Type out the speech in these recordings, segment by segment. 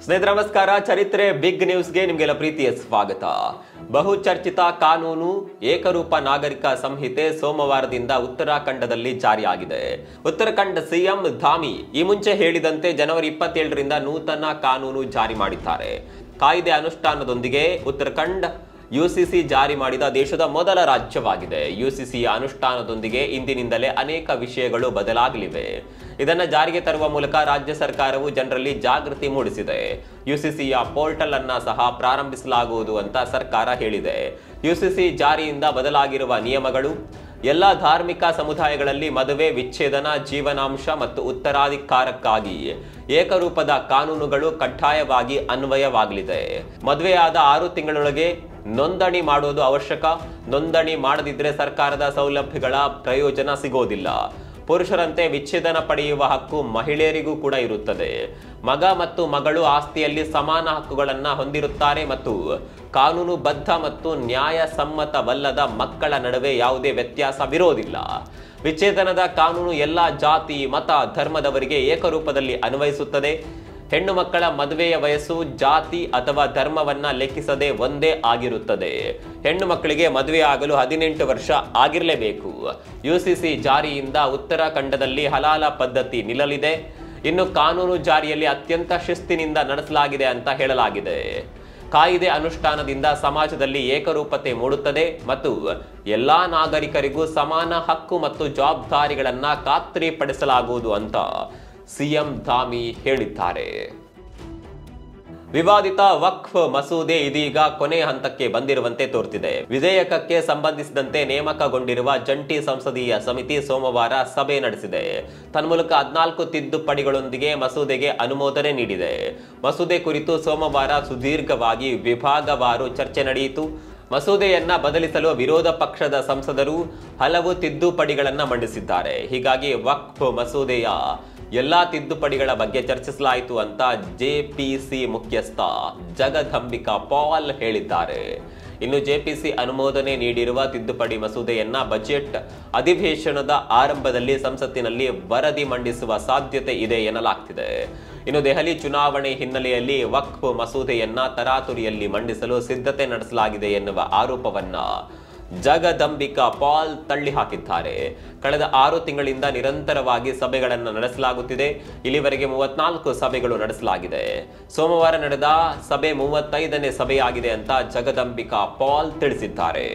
ಸ್ನೇಹಿತರೆ ನಮಸ್ಕಾರ. ಚರಿತ್ರೆ ಬಿಗ್ ನ್ಯೂಸ್ಗೆ ನಿಮಗೆಲ್ಲ ಪ್ರೀತಿಯ ಸ್ವಾಗತ. ಬಹುಚರ್ಚಿತ ಕಾನೂನು ಏಕರೂಪ ನಾಗರಿಕ ಸಂಹಿತೆ ಸೋಮವಾರದಿಂದ ಉತ್ತರಾಖಂಡದಲ್ಲಿ ಜಾರಿಯಾಗಿದೆ. ಉತ್ತರಾಖಂಡ ಸಿಎಂ ಧಾಮಿ ಈ ಮುಂಚೆ ಹೇಳಿದಂತೆ ಜನವರಿ 27ರಿಂದ ನೂತನ ಕಾನೂನು ಜಾರಿ ಮಾಡಿದ್ದಾರೆ. ಕಾಯ್ದೆ ಅನುಷ್ಠಾನದೊಂದಿಗೆ ಉತ್ತರಾಖಂಡ ಯುಸಿಸಿ ಜಾರಿ ಮಾಡಿದ ದೇಶದ ಮೊದಲ ರಾಜ್ಯವಾಗಿದೆ. ಯುಸಿಸಿಯ ಅನುಷ್ಠಾನದೊಂದಿಗೆ ಇಂದಿನಿಂದಲೇ ಅನೇಕ ವಿಷಯಗಳು ಬದಲಾಗಲಿವೆ. ಇದನ್ನು ಜಾರಿಗೆ ತರುವ ಮೂಲಕ ರಾಜ್ಯ ಸರ್ಕಾರವು ಜನರಲ್ಲಿ ಜಾಗೃತಿ ಮೂಡಿಸಿದೆ. ಯುಸಿಸಿಯ ಪೋರ್ಟಲ್ ಅನ್ನ ಸಹ ಪ್ರಾರಂಭಿಸಲಾಗುವುದು ಅಂತ ಸರ್ಕಾರ ಹೇಳಿದೆ. ಯುಸಿಸಿ ಜಾರಿಯಿಂದ ಬದಲಾಗಿರುವ ನಿಯಮಗಳು ಎಲ್ಲ ಧಾರ್ಮಿಕ ಸಮುದಾಯಗಳಲ್ಲಿ ಮದುವೆ ವಿಚ್ಛೇದನ, ಜೀವನಾಂಶ ಮತ್ತು ಉತ್ತರಾಧಿಕಾರಕ್ಕಾಗಿ ಏಕರೂಪದ ಕಾನೂನುಗಳು ಕಡ್ಡಾಯವಾಗಿ ಅನ್ವಯವಾಗಲಿದೆ. ಮದುವೆಯಾದ 6 ತಿಂಗಳೊಳಗೆ ನೋಂದಣಿ ಮಾಡುವುದು ಅವಶ್ಯಕ. ನೋಂದಣಿ ಮಾಡದಿದ್ರೆ ಸರ್ಕಾರದ ಸೌಲಭ್ಯಗಳ ಪ್ರಯೋಜನ ಸಿಗೋದಿಲ್ಲ. ಪುರುಷರಂತೆ ವಿಚ್ಛೇದನ ಪಡೆಯುವ ಹಕ್ಕು ಮಹಿಳೆಯರಿಗೂ ಕೂಡ ಇರುತ್ತದೆ. ಮಗ ಮತ್ತು ಮಗಳು ಆಸ್ತಿಯಲ್ಲಿ ಸಮಾನ ಹಕ್ಕುಗಳನ್ನು ಹೊಂದಿರುತ್ತಾರೆ ಮತ್ತು ಕಾನೂನುಬದ್ಧ ಮತ್ತು ನ್ಯಾಯಸಮ್ಮತವಲ್ಲದ ಮಕ್ಕಳ ನಡುವೆ ಯಾವುದೇ ವ್ಯತ್ಯಾಸವಿರೋದಿಲ್ಲ. ವಿಚ್ಛೇದನದ ಕಾನೂನು ಎಲ್ಲ ಜಾತಿ, ಮತ, ಧರ್ಮದವರಿಗೆ ಏಕರೂಪದಲ್ಲಿ ಅನ್ವಯಿಸುತ್ತದೆ. ಹೆಣ್ಣು ಮಕ್ಕಳ ಮದುವೆಯ ವಯಸ್ಸು ಜಾತಿ ಅಥವಾ ಧರ್ಮವನ್ನ ಲೆಕ್ಕಿಸದೆ ಒಂದೇ ಆಗಿರುತ್ತದೆ. ಹೆಣ್ಣು ಮಕ್ಕಳಿಗೆ ಮದುವೆ ಆಗಲು 18 ವರ್ಷ ಆಗಿರಲೇಬೇಕು. ಯುಸಿಸಿ ಜಾರಿಯಿಂದ ಉತ್ತರಾಖಂಡದಲ್ಲಿ ಹಲಾಲ ಪದ್ಧತಿ ನಿಲ್ಲಲಿದೆ. ಇನ್ನು ಕಾನೂನು ಜಾರಿಯಲ್ಲಿ ಅತ್ಯಂತ ಶಿಸ್ತಿನಿಂದ ನಡೆಸಲಾಗಿದೆ ಅಂತ ಹೇಳಲಾಗಿದೆ. ಕಾಯ್ದೆ ಅನುಷ್ಠಾನದಿಂದ ಸಮಾಜದಲ್ಲಿ ಏಕರೂಪತೆ ಮೂಡುತ್ತದೆ ಮತ್ತು ಎಲ್ಲಾ ನಾಗರಿಕರಿಗೂ ಸಮಾನ ಹಕ್ಕು ಮತ್ತು ಜವಾಬ್ದಾರಿಗಳನ್ನ ಖಾತ್ರಿಪಡಿಸಲಾಗುವುದು ಅಂತ ಸಿಎಂ ಧಾಮಿ ಹೇಳಿದ್ದಾರೆ. ವಿವಾದಿತ ವಕ್ಫ್ ಮಸೂದೆ ಇದೀಗ ಕೊನೆಯ ಹಂತಕ್ಕೆ ಬಂದಿರುವಂತೆ ತೋರ್ತಿದೆ. ವಿಧೇಯಕಕ್ಕೆ ಸಂಬಂಧಿಸಿದಂತೆ ನೇಮಕಗೊಂಡಿರುವ ಜಂಟಿ ಸಂಸದೀಯ ಸಮಿತಿ ಸೋಮವಾರ ಸಭೆ ನಡೆಸಿದೆ. ತನ್ಮೂಲಕ 14 ತಿದ್ದುಪಡಿಗಳೊಂದಿಗೆ ಮಸೂದೆಗೆ ಅನುಮೋದನೆ ನೀಡಿದೆ. ಮಸೂದೆ ಕುರಿತು ಸೋಮವಾರ ಸುದೀರ್ಘವಾಗಿ ವಿಭಾಗವಾರು ಚರ್ಚೆ ನಡೆಯಿತು. ಮಸೂದೆಯನ್ನ ಬದಲಿಸಲು ವಿರೋಧ ಪಕ್ಷದ ಸಂಸದರು ಹಲವು ತಿದ್ದುಪಡಿಗಳನ್ನ ಮಂಡಿಸಿದ್ದಾರೆ. ಹೀಗಾಗಿ ವಕ್ಫ್ ಮಸೂದೆಯ ಎಲ್ಲಾ ತಿದ್ದುಪಡಿಗಳ ಬಗ್ಗೆ ಚರ್ಚಿಸಲಾಯಿತು ಅಂತ ಜೆಪಿಸಿ ಮುಖ್ಯಸ್ಥ ಜಗದಂಬಿಕಾ ಪಾಲ್ ಹೇಳಿದ್ದಾರೆ. ಇನ್ನು ಜೆಪಿಸಿ ಅನುಮೋದನೆ ನೀಡಿರುವ ತಿದ್ದುಪಡಿ ಮಸೂದೆಯನ್ನ ಬಜೆಟ್ ಅಧಿವೇಶನದ ಆರಂಭದಲ್ಲಿ ಸಂಸತ್ತಿನಲ್ಲಿ ವರದಿ ಮಂಡಿಸುವ ಸಾಧ್ಯತೆ ಇದೆ ಎನ್ನಲಾಗ್ತಿದೆ. ಇನ್ನು ದೆಹಲಿ ಚುನಾವಣೆ ಹಿನ್ನೆಲೆಯಲ್ಲಿ ವಕ್ಫ್ ಮಸೂದೆಯನ್ನ ತರಾತುರಿಯಲ್ಲಿ ಮಂಡಿಸಲು ಸಿದ್ಧತೆ ನಡೆಸಲಾಗಿದೆ ಎನ್ನುವ ಆರೋಪವನ್ನ ಜಗದಂಬಿಕಾ ಪಾಲ್ ತಳ್ಳಿ ಹಾಕಿದ್ದಾರೆ. ಕಳೆದ 6 ತಿಂಗಳಿಂದ ನಿರಂತರವಾಗಿ ಸಭೆಗಳನ್ನು ನಡೆಸಲಾಗುತ್ತಿದೆ. ಇಲ್ಲಿವರೆಗೆ 34 ಸಭೆಗಳು ನಡೆಸಲಾಗಿದೆ. ಸೋಮವಾರ ನಡೆದ ಸಭೆ 35ನೇ ಸಭೆಯಾಗಿದೆ ಅಂತ ಜಗದಂಬಿಕಾ ಪಾಲ್ ತಿಳಿಸಿದ್ದಾರೆ.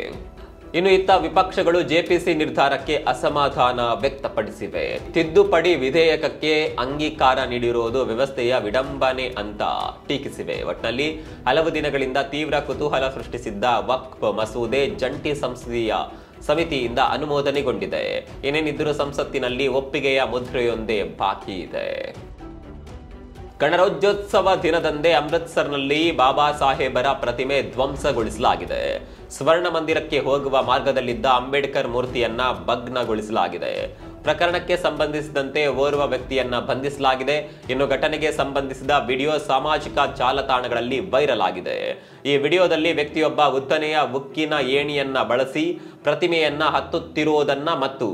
ಇನ್ನು ಇತ್ತ ವಿಪಕ್ಷಗಳು ಜೆಪಿಸಿ ನಿರ್ಧಾರಕ್ಕೆ ಅಸಮಾಧಾನ ವ್ಯಕ್ತಪಡಿಸಿವೆ. ತಿದ್ದುಪಡಿ ವಿಧೇಯಕಕ್ಕೆ ಅಂಗೀಕಾರ ನೀಡಿರುವುದು ವ್ಯವಸ್ಥೆಯ ವಿಡಂಬನೆ ಅಂತ ಟೀಕಿಸಿವೆ. ಒಟ್ಟಿನಲ್ಲಿ ಹಲವು ದಿನಗಳಿಂದ ತೀವ್ರ ಕುತೂಹಲ ಸೃಷ್ಟಿಸಿದ್ದ ವಕ್ಫ್ ಮಸೂದೆ ಜಂಟಿ ಸಂಸದೀಯ ಸಮಿತಿಯಿಂದ ಅನುಮೋದನೆಗೊಂಡಿದೆ. ಏನೇನಿದ್ದರೂ ಸಂಸತ್ತಿನಲ್ಲಿ ಒಪ್ಪಿಗೆಯ ಮುದ್ರೆಯೊಂದೇ ಬಾಕಿ ಇದೆ. ಗಣರಾಜ್ಯೋತ್ಸವ ದಿನದಂದೇ ಅಮೃತ್ಸರ್ನಲ್ಲಿ ಬಾಬಾ ಸಾಹೇಬರ ಪ್ರತಿಮೆ ಧ್ವಂಸಗೊಳಿಸಲಾಗಿದೆ. ಸ್ವರ್ಣ ಮಂದಿರಕ್ಕೆ ಹೋಗುವ ಮಾರ್ಗದಲ್ಲಿದ್ದ ಅಂಬೇಡ್ಕರ್ ಮೂರ್ತಿಯನ್ನ ಭಗ್ನಗೊಳಿಸಲಾಗಿದೆ. ಪ್ರಕರಣಕ್ಕೆ ಸಂಬಂಧಿಸಿದಂತೆ ಓರ್ವ ವ್ಯಕ್ತಿಯನ್ನ ಬಂಧಿಸಲಾಗಿದೆ. ಇನ್ನು ಘಟನೆಗೆ ಸಂಬಂಧಿಸಿದ ವಿಡಿಯೋ ಸಾಮಾಜಿಕ ಜಾಲತಾಣಗಳಲ್ಲಿ ವೈರಲ್ ಆಗಿದೆ. ಈ ವಿಡಿಯೋದಲ್ಲಿ ವ್ಯಕ್ತಿಯೊಬ್ಬ ಉದ್ದನೆಯ ಉಕ್ಕಿನ ಏಣಿಯನ್ನ ಬಳಸಿ ಪ್ರತಿಮೆಯನ್ನ ಹತ್ತುತ್ತಿರುವುದನ್ನ ಮತ್ತು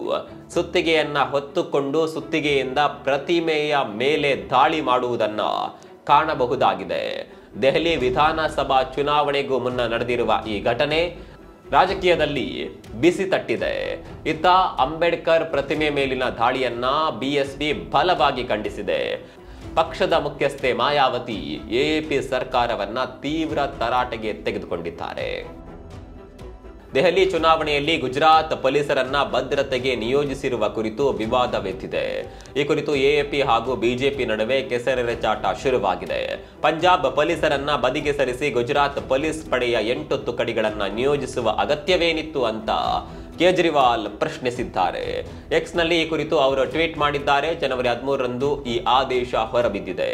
ಸುತ್ತಿಗೆಯನ್ನ ಹೊತ್ತುಕೊಂಡು ಸುತ್ತಿಗೆಯಿಂದ ಪ್ರತಿಮೆಯ ಮೇಲೆ ದಾಳಿ ಮಾಡುವುದನ್ನ ಕಾಣಬಹುದಾಗಿದೆ. ದೆಹಲಿ ವಿಧಾನಸಭಾ ಚುನಾವಣೆಗೂ ಮುನ್ನ ನಡೆದಿರುವ ಈ ಘಟನೆ ರಾಜಕೀಯದಲ್ಲಿ ಬಿಸಿ ತಟ್ಟಿದೆ. ಇತ್ತ ಅಂಬೇಡ್ಕರ್ ಪ್ರತಿಮೆ ಮೇಲಿನ ದಾಳಿಯನ್ನ ಬಿಎಸ್ಪಿ ಬಲವಾಗಿ ಖಂಡಿಸಿದೆ. ಪಕ್ಷದ ಮುಖ್ಯಸ್ಥೆ ಮಾಯಾವತಿ ಎಎಪಿ ಸರ್ಕಾರವನ್ನ ತೀವ್ರ ತರಾಟೆಗೆ ತೆಗೆದುಕೊಂಡಿದ್ದಾರೆ. ದೆಹಲಿ ಚುನಾವಣೆಯಲ್ಲಿ ಗುಜರಾತ್ ಪೊಲೀಸರನ್ನ ಭದ್ರತೆಗೆ ನಿಯೋಜಿಸಿರುವ ಕುರಿತು ವಿವಾದವೆದ್ದಿದೆ. ಈ ಕುರಿತು ಎಎಪಿ ಹಾಗೂ ಬಿಜೆಪಿ ನಡುವೆ ಕೆಸರೆರಚಾಟ ಶುರುವಾಗಿದೆ. ಪಂಜಾಬ್ ಪೊಲೀಸರನ್ನ ಬದಿಗೆ ಸರಿಸಿ ಗುಜರಾತ್ ಪೊಲೀಸ್ ಪಡೆಯ 8 ತುಕಡಿಗಳನ್ನ ನಿಯೋಜಿಸುವ ಅಗತ್ಯವೇನಿತ್ತು ಅಂತ ಕೇಜ್ರಿವಾಲ್ ಪ್ರಶ್ನಿಸಿದ್ದಾರೆ. ಎಕ್ಸ್ನಲ್ಲಿ ಈ ಕುರಿತು ಅವರು ಟ್ವೀಟ್ ಮಾಡಿದ್ದಾರೆ. ಜನವರಿ 13ರಂದು ಈ ಆದೇಶ ಹೊರಬಿದ್ದಿದೆ.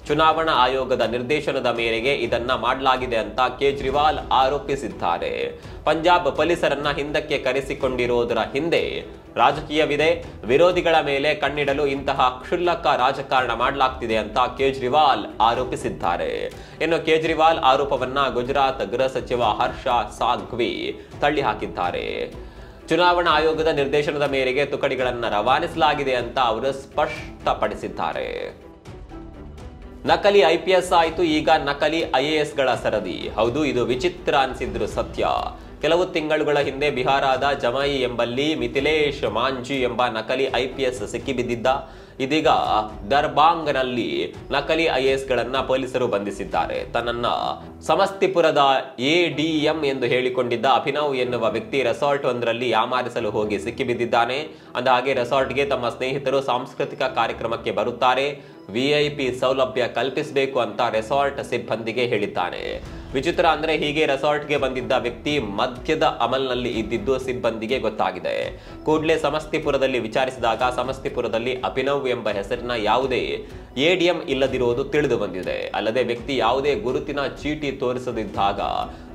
ಚುನಾವಣಾ ಆಯೋಗದ ನಿರ್ದೇಶನದ ಮೇರೆಗೆ ಇದನ್ನ ಮಾಡಲಾಗಿದೆ ಅಂತ ಕೇಜ್ರಿವಾಲ್ ಆರೋಪಿಸಿದ್ದಾರೆ. ಪಂಜಾಬ್ ಪೊಲೀಸರನ್ನ ಹಿಂದಕ್ಕೆ ಕರೆಸಿಕೊಂಡಿರೋದರ ಹಿಂದೆ ರಾಜಕೀಯವಿದೆ. ವಿರೋಧಿಗಳ ಮೇಲೆ ಕಣ್ಣಿಡಲು ಇಂತಹ ಕ್ಷುಲ್ಲಕ ರಾಜಕಾರಣ ಮಾಡಲಾಗ್ತಿದೆ ಅಂತ ಕೇಜ್ರಿವಾಲ್ ಆರೋಪಿಸಿದ್ದಾರೆ. ಇನ್ನು ಕೇಜ್ರಿವಾಲ್ ಆರೋಪವನ್ನ ಗುಜರಾತ್ ಗೃಹ ಸಚಿವ ಹರ್ಷ ಸಾಘ್ವಿ ತಳ್ಳಿ ಹಾಕಿದ್ದಾರೆ. ಚುನಾವಣಾ ಆಯೋಗದ ನಿರ್ದೇಶನದ ಮೇರೆಗೆ ತುಕಡಿಗಳನ್ನು ರವಾನಿಸಲಾಗಿದೆ ಅಂತ ಅವರು ಸ್ಪಷ್ಟಪಡಿಸಿದ್ದಾರೆ. ನಕಲಿ IPS ಆಯ್ತು, ಈಗ ನಕಲಿ IAS ಗಳ ಸರದಿ. ಹೌದು, ಇದು ವಿಚಿತ್ರ ಅನ್ಸಿದ್ರು ಸತ್ಯ. ಕೆಲವು ತಿಂಗಳುಗಳ ಹಿಂದೆ ಬಿಹಾರದ ಜಮೈ ಎಂಬಲ್ಲಿ ಮಿಥಿಲೇಶ್ ಮಾಂಜಿ ಎಂಬ ನಕಲಿ IPS ಸಿಕ್ಕಿಬಿದ್ದಿದ್ದ. ಇದೀಗ ದರ್ಬಾಂಗ್ನಲ್ಲಿ ನಕಲಿ IAS ಗಳನ್ನ ಪೊಲೀಸರು ಬಂಧಿಸಿದ್ದಾರೆ. ತನ್ನನ್ನ ಸಮಸ್ತಿಪುರದ ADM ಎಂದು ಹೇಳಿಕೊಂಡಿದ್ದ ಅಭಿನವ್ ಎನ್ನುವ ವ್ಯಕ್ತಿ ರೆಸಾರ್ಟ್ ಒಂದರಲ್ಲಿ ಯಾಮಾರಿಸಲು ಹೋಗಿ ಸಿಕ್ಕಿಬಿದ್ದಿದ್ದಾನೆ. ಅಂದಹಾಗೆ ರೆಸಾರ್ಟ್ಗೆ ತಮ್ಮ ಸ್ನೇಹಿತರು ಸಾಂಸ್ಕೃತಿಕ ಕಾರ್ಯಕ್ರಮಕ್ಕೆ ಬರುತ್ತಾರೆ, VIP ಸೌಲಭ್ಯ ಕಲ್ಪಿಸಬೇಕು ಅಂತ ರೆಸಾರ್ಟ್ ಸಿಬ್ಬಂದಿಗೆ ಹೇಳಿದ್ದಾನೆ. ವಿಚಿತ್ರ ಅಂದ್ರೆ ಹೀಗೆ ರೆಸಾರ್ಟ್ಗೆ ಬಂದಿದ್ದ ವ್ಯಕ್ತಿ ಮದ್ಯದ ಅಮಲ್ನಲ್ಲಿ ಇದ್ದಿದ್ದು ಸಿಬ್ಬಂದಿಗೆ ಗೊತ್ತಾಗಿದೆ. ಕೂಡಲೇ ಸಮಸ್ತಿಪುರದಲ್ಲಿ ವಿಚಾರಿಸಿದಾಗ ಸಮಸ್ತಿಪುರದಲ್ಲಿ ಅಭಿನವ್ ಎಂಬ ಹೆಸರಿನ ಯಾವುದೇ ADM ಇಲ್ಲದಿರುವುದು ತಿಳಿದು ಬಂದಿದೆ. ಅಲ್ಲದೆ ವ್ಯಕ್ತಿ ಯಾವುದೇ ಗುರುತಿನ ಚೀಟಿ ತೋರಿಸದಿದ್ದಾಗ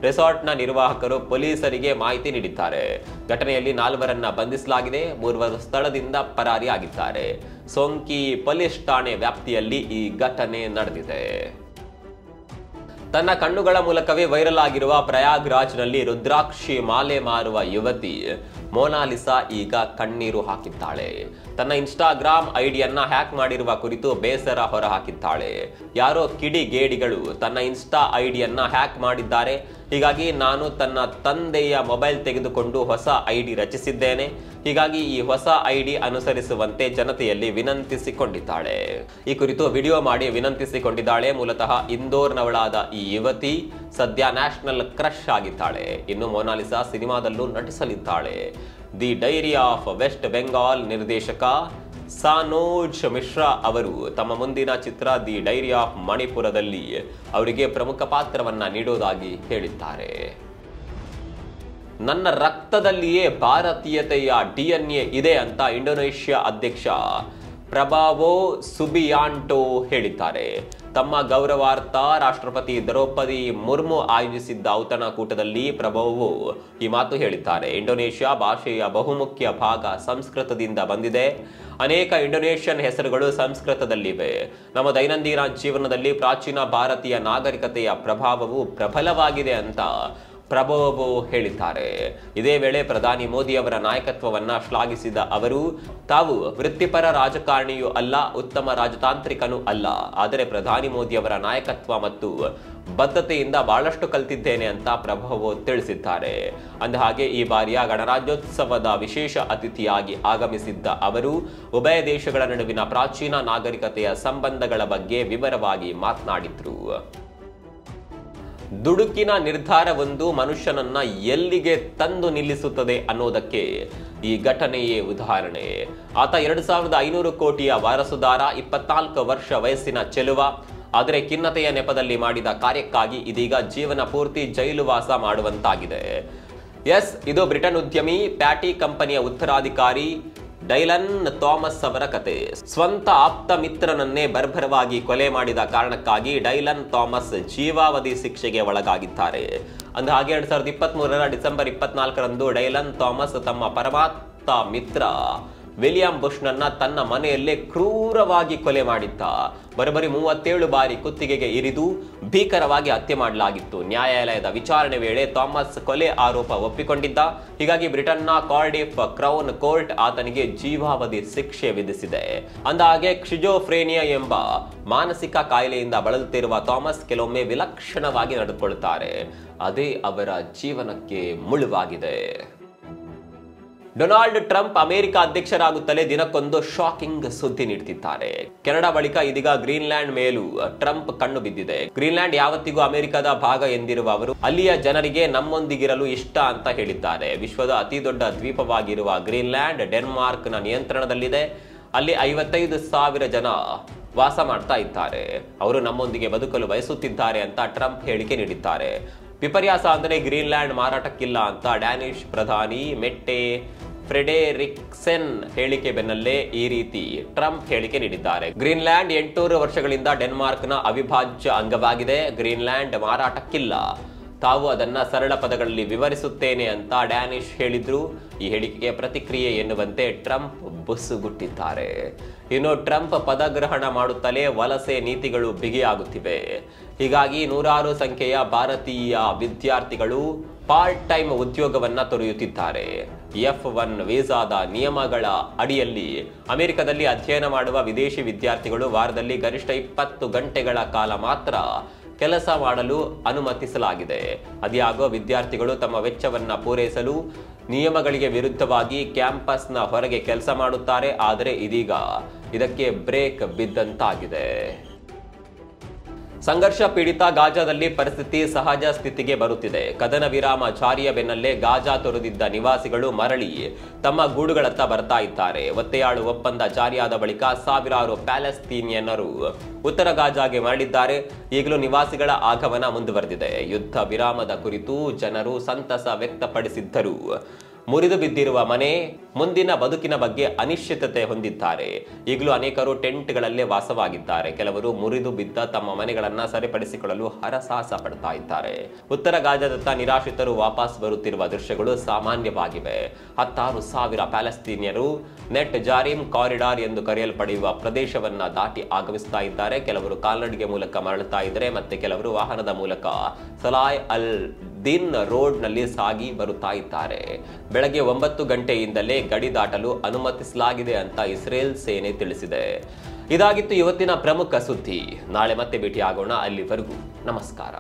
ರೆಸಾರ್ಟ್ನ ನಿರ್ವಾಹಕರು ಪೊಲೀಸರಿಗೆ ಮಾಹಿತಿ ನೀಡಿದ್ದಾರೆ. ಘಟನೆಯಲ್ಲಿ 4 ಬಂಧಿಸಲಾಗಿದೆ, 3 ಸ್ಥಳದಿಂದ ಪರಾರಿಯಾಗಿದ್ದಾರೆ. ಸೋಂಕಿ ಪೊಲೀಸ್ ಠಾಣೆ ವ್ಯಾಪ್ತಿಯಲ್ಲಿ ಈ ಘಟನೆ ನಡೆದಿದೆ. ತನ್ನ ಕಣ್ಣುಗಳ ಮೂಲಕವೇ ವೈರಲ್ ಆಗಿರುವ ಪ್ರಯಾಗ್ರಾಜ್ನಲ್ಲಿ ರುದ್ರಾಕ್ಷಿ ಮಾಲೆ ಮಾರುವ ಯುವತಿ ಮೊನಾಲಿಸಾ ಈಗ ಕಣ್ಣೀರು ಹಾಕಿದ್ದಾಳೆ. ತನ್ನ ಇನ್ಸ್ಟಾಗ್ರಾಮ್ ಐಡಿಯನ್ನ ಹ್ಯಾಕ್ ಮಾಡಿರುವ ಕುರಿತು ಬೇಸರ ಹೊರಹಾಕಿದ್ದಾಳೆ. ಯಾರೋ ಕಿಡಿಗೇಡಿಗಳು ತನ್ನ ಇನ್ಸ್ಟಾ ಐಡಿಯನ್ನ ಹ್ಯಾಕ್ ಮಾಡಿದ್ದಾರೆ. ಹೀಗಾಗಿ ನಾನು ತನ್ನ ತಂದೆಯ ಮೊಬೈಲ್ ತೆಗೆದುಕೊಂಡು ಹೊಸ ಐಡಿ ರಚಿಸಿದ್ದೇನೆ. ಹೀಗಾಗಿ ಈ ಹೊಸ ಐಡಿ ಅನುಸರಿಸುವಂತೆ ಜನತೆಯಲ್ಲಿ ವಿನಂತಿಸಿಕೊಂಡಿದ್ದಾಳೆ. ಈ ಕುರಿತು ವಿಡಿಯೋ ಮಾಡಿ ವಿನಂತಿಸಿಕೊಂಡಿದ್ದಾಳೆ. ಮೂಲತಃ ಇಂದೋರ್ನವಳಾದ ಈ ಯುವತಿ ಸದ್ಯ ನ್ಯಾಷನಲ್ ಕ್ರಶ್ ಆಗಿದ್ದಾಳೆ. ಇನ್ನು ಮೊನಾಲಿಸಾ ಸಿನಿಮಾದಲ್ಲೂ ನಟಿಸಲಿದ್ದಾಳೆ. The diary of West Bengal ನಿರ್ದೇಶಕ ಸಾನೋಜ್ ಮಿಶ್ರಾ ಅವರು ತಮ್ಮ ಮುಂದಿನ ಚಿತ್ರ ದಿ ಡೈರಿ ಆಫ್ ಮಣಿಪುರದಲ್ಲಿ ಅವರಿಗೆ ಪ್ರಮುಖ ಪಾತ್ರವನ್ನ ನೀಡೋದಾಗಿ ಹೇಳಿದ್ದಾರೆ. ನನ್ನ ರಕ್ತದಲ್ಲಿಯೇ ಭಾರತೀಯತೆಯ DNA ಇದೆ ಅಂತ ಇಂಡೋನೇಷ್ಯಾ ಅಧ್ಯಕ್ಷ ಪ್ರಭಾವೋ ಸುಬಿಯಾಂಟೋ ಹೇಳಿದ್ದಾರೆ. ತಮ್ಮ ಗೌರವಾರ್ಥ ರಾಷ್ಟ್ರಪತಿ ದ್ರೌಪದಿ ಮುರ್ಮು ಆಯೋಜಿಸಿದ್ದ ಔತಣಕೂಟದಲ್ಲಿ ಪ್ರಭಾವೋ ಈ ಮಾತು ಹೇಳಿದ್ದಾರೆ. ಇಂಡೋನೇಷ್ಯಾ ಭಾಷೆಯ ಬಹುಮುಖ್ಯ ಭಾಗ ಸಂಸ್ಕೃತದಿಂದ ಬಂದಿದೆ. ಅನೇಕ ಇಂಡೋನೇಷ್ಯನ್ ಹೆಸರುಗಳು ಸಂಸ್ಕೃತದಲ್ಲಿವೆ. ನಮ್ಮ ದೈನಂದಿನ ಜೀವನದಲ್ಲಿ ಪ್ರಾಚೀನ ಭಾರತೀಯ ನಾಗರಿಕತೆಯ ಪ್ರಭಾವವು ಪ್ರಬಲವಾಗಿದೆ ಅಂತ ಪ್ರಭಾವೋ ಹೇಳಿದ್ದಾರೆ. ಇದೇ ವೇಳೆ ಪ್ರಧಾನಿ ಮೋದಿ ಅವರ ನಾಯಕತ್ವವನ್ನ ಶ್ಲಾಘಿಸಿದ ಅವರು, ತಾವು ವೃತ್ತಿಪರ ರಾಜಕಾರಣಿಯೂ ಅಲ್ಲ, ಉತ್ತಮ ರಾಜತಾಂತ್ರಿಕನೂ ಅಲ್ಲ, ಆದರೆ ಪ್ರಧಾನಿ ಮೋದಿ ಅವರ ನಾಯಕತ್ವ ಮತ್ತು ಬದ್ಧತೆಯಿಂದ ಬಹಳಷ್ಟು ಕಲಿತಿದ್ದೇನೆ ಅಂತ ಪ್ರಭಾವೋ ತಿಳಿಸಿದ್ದಾರೆ. ಅಂದಹಾಗೆ ಈ ಬಾರಿಯ ಗಣರಾಜ್ಯೋತ್ಸವದ ವಿಶೇಷ ಅತಿಥಿಯಾಗಿ ಆಗಮಿಸಿದ್ದ ಅವರು ಉಭಯ ದೇಶಗಳ ನಡುವಿನ ಪ್ರಾಚೀನ ನಾಗರಿಕತೆಯ ಸಂಬಂಧಗಳ ಬಗ್ಗೆ ವಿವರವಾಗಿ ಮಾತನಾಡಿದ್ರು. ದುಡುಕಿನ ನಿರ್ಧಾರವೊಂದು ಮನುಷ್ಯನನ್ನ ಎಲ್ಲಿಗೆ ತಂದು ನಿಲ್ಲಿಸುತ್ತದೆ ಅನ್ನೋದಕ್ಕೆ ಈ ಘಟನೆಯೇ ಉದಾಹರಣೆ. ಆತ 2500 ಕೋಟಿಯ ವಾರಸುದಾರ, 24 ವರ್ಷ ವಯಸ್ಸಿನ ಚೆಲುವ. ಆದರೆ ಖಿನ್ನತೆಯ ನೆಪದಲ್ಲಿ ಮಾಡಿದ ಕಾರ್ಯಕ್ಕಾಗಿ ಇದೀಗ ಜೀವನ ಪೂರ್ತಿ ಜೈಲು ವಾಸ ಮಾಡುವಂತಾಗಿದೆ. ಇದು ಬ್ರಿಟನ್ ಉದ್ಯಮಿ ಪ್ಯಾಟಿ ಕಂಪನಿಯ ಉತ್ತರಾಧಿಕಾರಿ ಡೈಲನ್ ಥಾಮಸ್ ಅವರ ಕತೆ. ಸ್ವಂತ ಆಪ್ತ ಮಿತ್ರನನ್ನೇ ಬರ್ಬರವಾಗಿ ಕೊಲೆ ಮಾಡಿದ ಕಾರಣಕ್ಕಾಗಿ ಡೈಲನ್ ಥಾಮಸ್ ಜೀವಾವಧಿ ಶಿಕ್ಷೆಗೆ ಒಳಗಾಗಿದ್ದಾರೆ. ಅಂದಹಾಗೆ 2023 ಡಿಸೆಂಬರ್ 24ರಂದು ಡೈಲನ್ ಥಾಮಸ್ ತಮ್ಮ ಪರಮಾಪ್ತ ಮಿತ್ರ ವಿಲಿಯಂ ಬುಷ್ನನ್ನ ತನ್ನ ಮನೆಯಲ್ಲೇ ಕ್ರೂರವಾಗಿ ಕೊಲೆ ಮಾಡಿದ್ದ. ಬರೋಬ್ಬರಿ 37 ಬಾರಿ ಕುತ್ತಿಗೆಗೆ ಇರಿದು ಭೀಕರವಾಗಿ ಹತ್ಯೆ ಮಾಡಲಾಗಿತ್ತು. ನ್ಯಾಯಾಲಯದ ವಿಚಾರಣೆ ವೇಳೆ ಥಾಮಸ್ ಕೊಲೆ ಆರೋಪ ಒಪ್ಪಿಕೊಂಡಿದ್ದ. ಹೀಗಾಗಿ ಬ್ರಿಟನ್ನ ಕಾರ್ಡಿಫ್ ಕ್ರೌನ್ ಕೋರ್ಟ್ ಆತನಿಗೆ ಜೀವಾವಧಿ ಶಿಕ್ಷೆ ವಿಧಿಸಿದೆ. ಅಂದಹಾಗೆ ಸ್ಕಿಜೋಫ್ರೇನಿಯಾ ಎಂಬ ಮಾನಸಿಕ ಕಾಯಿಲೆಯಿಂದ ಬಳಲುತ್ತಿರುವ ಥಾಮಸ್ ಕೆಲವೊಮ್ಮೆ ವಿಲಕ್ಷಣವಾಗಿ ನಡೆದುಕೊಳ್ಳುತ್ತಾರೆ. ಅದೇ ಅವರ ಜೀವನಕ್ಕೆ ಮುಳುವಾಗಿದೆ. ಡೊನಾಲ್ಡ್ ಟ್ರಂಪ್ ಅಮೆರಿಕ ಅಧ್ಯಕ್ಷರಾಗುತ್ತಲೇ ದಿನಕ್ಕೊಂದು ಶಾಕಿಂಗ್ ಸುದ್ದಿ ನೀಡುತ್ತಿದ್ದಾರೆ. ಕೆನಡಾ ಬಳಿಕ ಇದೀಗ ಗ್ರೀನ್ಲ್ಯಾಂಡ್ ಮೇಲೂ ಟ್ರಂಪ್ ಕಣ್ಣು ಬಿದ್ದಿದೆ. ಗ್ರೀನ್ಲ್ಯಾಂಡ್ ಯಾವತ್ತಿಗೂ ಅಮೆರಿಕದ ಭಾಗ ಎಂದಿರುವ ಅವರು ಅಲ್ಲಿಯ ಜನರಿಗೆ ನಮ್ಮೊಂದಿಗಿರಲು ಇಷ್ಟ ಅಂತ ಹೇಳಿದ್ದಾರೆ. ವಿಶ್ವದ ಅತಿ ದೊಡ್ಡ ದ್ವೀಪವಾಗಿರುವ ಗ್ರೀನ್ಲ್ಯಾಂಡ್ ಡೆನ್ಮಾರ್ಕ್ನ ನಿಯಂತ್ರಣದಲ್ಲಿದೆ. ಅಲ್ಲಿ 55,000 ಜನ ವಾಸ ಮಾಡ್ತಾ ಇದ್ದಾರೆ. ಅವರು ನಮ್ಮೊಂದಿಗೆ ಬದುಕಲು ಬಯಸುತ್ತಿದ್ದಾರೆ ಅಂತ ಟ್ರಂಪ್ ಹೇಳಿಕೆ ನೀಡಿದ್ದಾರೆ. ವಿಪರ್ಯಾಸ ಅಂದರೆ ಗ್ರೀನ್ಲ್ಯಾಂಡ್ ಮಾರಾಟಕ್ಕಿಲ್ಲ ಅಂತ ಡ್ಯಾನಿಶ್ ಪ್ರಧಾನಿ ಮೆಟ್ಟೆ ಫ್ರೆಡೆರಿಕ್ಸೆನ್ ಹೇಳಿಕೆ ಬೆನ್ನಲ್ಲೇ ಈ ರೀತಿ ಟ್ರಂಪ್ ಹೇಳಿಕೆ ನೀಡಿದ್ದಾರೆ. ಗ್ರೀನ್ಲ್ಯಾಂಡ್ 800 ವರ್ಷಗಳಿಂದ ಡೆನ್ಮಾರ್ಕ್ನ ಅವಿಭಾಜ್ಯ ಅಂಗವಾಗಿದೆ. ಗ್ರೀನ್ಲ್ಯಾಂಡ್ ಮಾರಾಟಕ್ಕಿಲ್ಲ. ತಾವು ಅದನ್ನ ಸರಳ ಪದಗಳಲ್ಲಿ ವಿವರಿಸುತ್ತೇನೆ ಅಂತ ಡ್ಯಾನಿಶ್ ಹೇಳಿದ್ರು. ಈ ಹೇಳಿಕೆಗೆ ಪ್ರತಿಕ್ರಿಯೆ ಎನ್ನುವಂತೆ ಟ್ರಂಪ್ ಬುಸ್ಸುಗುಟ್ಟಿದ್ದಾರೆ. ಇನ್ನು ಟ್ರಂಪ್ ಪದಗ್ರಹಣ ಮಾಡುತ್ತಲೇ ವಲಸೆ ನೀತಿಗಳು ಬಿಗಿಯಾಗುತ್ತಿವೆ. ಹೀಗಾಗಿ ನೂರಾರು ಸಂಖ್ಯೆಯ ಭಾರತೀಯ ವಿದ್ಯಾರ್ಥಿಗಳು ಪಾರ್ಟ್ ಟೈಮ್ ಉದ್ಯೋಗವನ್ನ ತೊರೆಯುತ್ತಿದ್ದಾರೆ. F1 ವೀಸಾದ ನಿಯಮಗಳ ಅಡಿಯಲ್ಲಿ ಅಮೆರಿಕದಲ್ಲಿ ಅಧ್ಯಯನ ಮಾಡುವ ವಿದೇಶಿ ವಿದ್ಯಾರ್ಥಿಗಳು ವಾರದಲ್ಲಿ ಗರಿಷ್ಠ 20 ಗಂಟೆಗಳ ಕಾಲ ಮಾತ್ರ ಕೆಲಸ ಮಾಡಲು ಅನುಮತಿಸಲಾಗಿದೆ. ಅದ್ಯಾಗೋ ವಿದ್ಯಾರ್ಥಿಗಳು ತಮ್ಮ ವೆಚ್ಚವನ್ನ ಪೂರೈಸಲು ನಿಯಮಗಳಿಗೆ ವಿರುದ್ಧವಾಗಿ ಕ್ಯಾಂಪಸ್ನ ಹೊರಗೆ ಕೆಲಸ ಮಾಡುತ್ತಾರೆ. ಆದರೆ ಇದೀಗ ಇದಕ್ಕೆ ಬ್ರೇಕ್ ಬಿದ್ದಂತಾಗಿದೆ. ಸಂಘರ್ಷ ಪೀಡಿತ ಗಾಜಾದಲ್ಲಿ ಪರಿಸ್ಥಿತಿ ಸಹಜ ಸ್ಥಿತಿಗೆ ಬರುತ್ತಿದೆ. ಕದನ ವಿರಾಮ ಜಾರಿಯ ಬೆನ್ನಲ್ಲೇ ಗಾಜಾ ತೊರೆದಿದ್ದ ನಿವಾಸಿಗಳು ಮರಳಿ ತಮ್ಮ ಗೂಡುಗಳತ್ತ ಬರ್ತಾ ಇದ್ದಾರೆ. ಒತ್ತೆಯಾಳು ಒಪ್ಪಂದ ಜಾರಿಯಾದ ಬಳಿಕ ಸಾವಿರಾರು ಪ್ಯಾಲೆಸ್ತೀನಿಯನ್ನರು ಉತ್ತರ ಗಾಜಾಗೆ ಮರಳಿದ್ದಾರೆ. ಈಗಲೂ ನಿವಾಸಿಗಳ ಆಗಮನ ಮುಂದುವರೆದಿದೆ. ಯುದ್ಧ ವಿರಾಮದ ಕುರಿತು ಜನರು ಸಂತಸ ವ್ಯಕ್ತಪಡಿಸಿದ್ದರು. ಮುರಿದು ಬಿದ್ದಿರುವ ಮನೆ, ಮುಂದಿನ ಬದುಕಿನ ಬಗ್ಗೆ ಅನಿಶ್ಚಿತತೆ ಹೊಂದಿದ್ದಾರೆ. ಈಗಲೂ ಅನೇಕರು ಟೆಂಟ್ಗಳಲ್ಲೇ ವಾಸವಾಗಿದ್ದಾರೆ. ಕೆಲವರು ಮುರಿದು ಬಿದ್ದ ತಮ್ಮ ಮನೆಗಳನ್ನ ಸರಿಪಡಿಸಿಕೊಳ್ಳಲು ಹರಸಾಹಸ ಪಡ್ತಾ ಇದ್ದಾರೆ. ಉತ್ತರ ಗಾಜಾದತ್ತ ನಿರಾಶ್ರಿತರು ವಾಪಸ್ ಬರುತ್ತಿರುವ ದೃಶ್ಯಗಳು ಸಾಮಾನ್ಯವಾಗಿವೆ. 16,000 ಪ್ಯಾಲೆಸ್ತೀನಿಯರು ನೆಟ್ ಜಾರಿಮ್ ಕಾರಿಡಾರ್ ಎಂದು ಕರೆಯಲ್ಪಡುವ ಪ್ರದೇಶವನ್ನ ದಾಟಿ ಆಗಮಿಸ್ತಾ ಇದ್ದಾರೆ. ಕೆಲವರು ಕಾಲ್ನಡಿಗೆ ಮೂಲಕ ಮರಳುತ್ತಾ ಇದ್ದಾರೆ, ಮತ್ತೆ ಕೆಲವರು ವಾಹನದ ಮೂಲಕ ಸಲಾಯ್ ಅಲ್ ದಿನ್ ರೋಡ್ ನಲ್ಲಿ ಸಾಗಿ ಬರುತ್ತಾ ಇದ್ದಾರೆ. ಬೆಳಗ್ಗೆ 9 ಗಂಟೆಯಿಂದಲೇ ಗಡಿ ದಾಟಲು ಅನುಮತಿಸಲಾಗಿದೆ ಅಂತ ಇಸ್ರೇಲ್ ಸೇನೆ ತಿಳಿಸಿದೆ. ಇದಾಗಿತ್ತು ಇವತ್ತಿನ ಪ್ರಮುಖ ಸುದ್ದಿ. ನಾಳೆ ಮತ್ತೆ ಭೇಟಿಯಾಗೋಣ. ಅಲ್ಲಿವರೆಗೂ ನಮಸ್ಕಾರ.